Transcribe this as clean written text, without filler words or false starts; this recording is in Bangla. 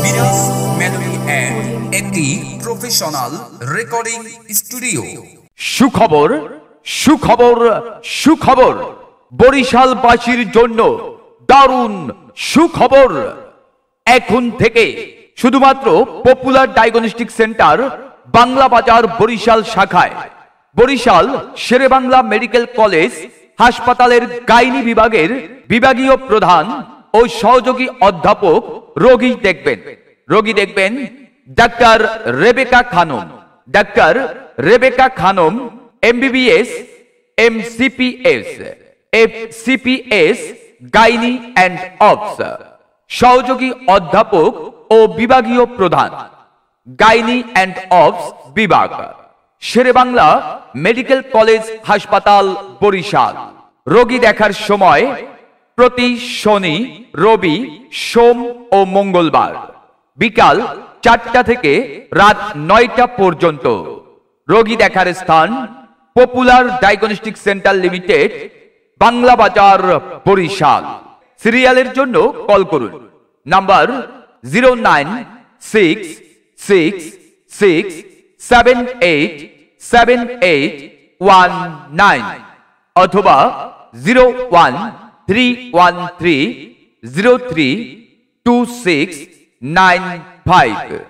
মিরাজ মেলোডি এন্ড একটি প্রফেশনাল রেকর্ডিং স্টুডিও। সুখবর সুখবর সুখবর, বরিশালবাসীর জন্য দারুণ সুখবর। এখন থেকে শুধুমাত্র popular diagnostic centre Bangla Bazar Barishal শাখায় বরিশাল শেরেবাংলা মেডিকেল কলেজ হাসপাতালের গাইনি বিভাগের বিভাগীয় প্রধান ও সহযোগী অধ্যাপক রোগী দেখবেন doctor Rebeka Khanam. Doctor Rebeka Khanam MBBS MCPS FCPS gynae and obs, সহযোগী অধ্যাপক ও বিভাগীয় প্রধান গাইনি অ্যান্ড অবস বিভাগ, শেরেবাংলা মেডিকেল কলেজ হাসপাতাল বরিশাল। রোগী দেখার সময় প্রতি শনি, রবি, সোম ও মঙ্গলবার বিকাল 4টা থেকে রাত 9টা পর্যন্ত। রোগী দেখার স্থান popular diagnostic centre limited, Bangla Bazar Barishal. সিরিয়ালের জন্য কল করুন নাম্বার 09666787819 অথবা 01313032695।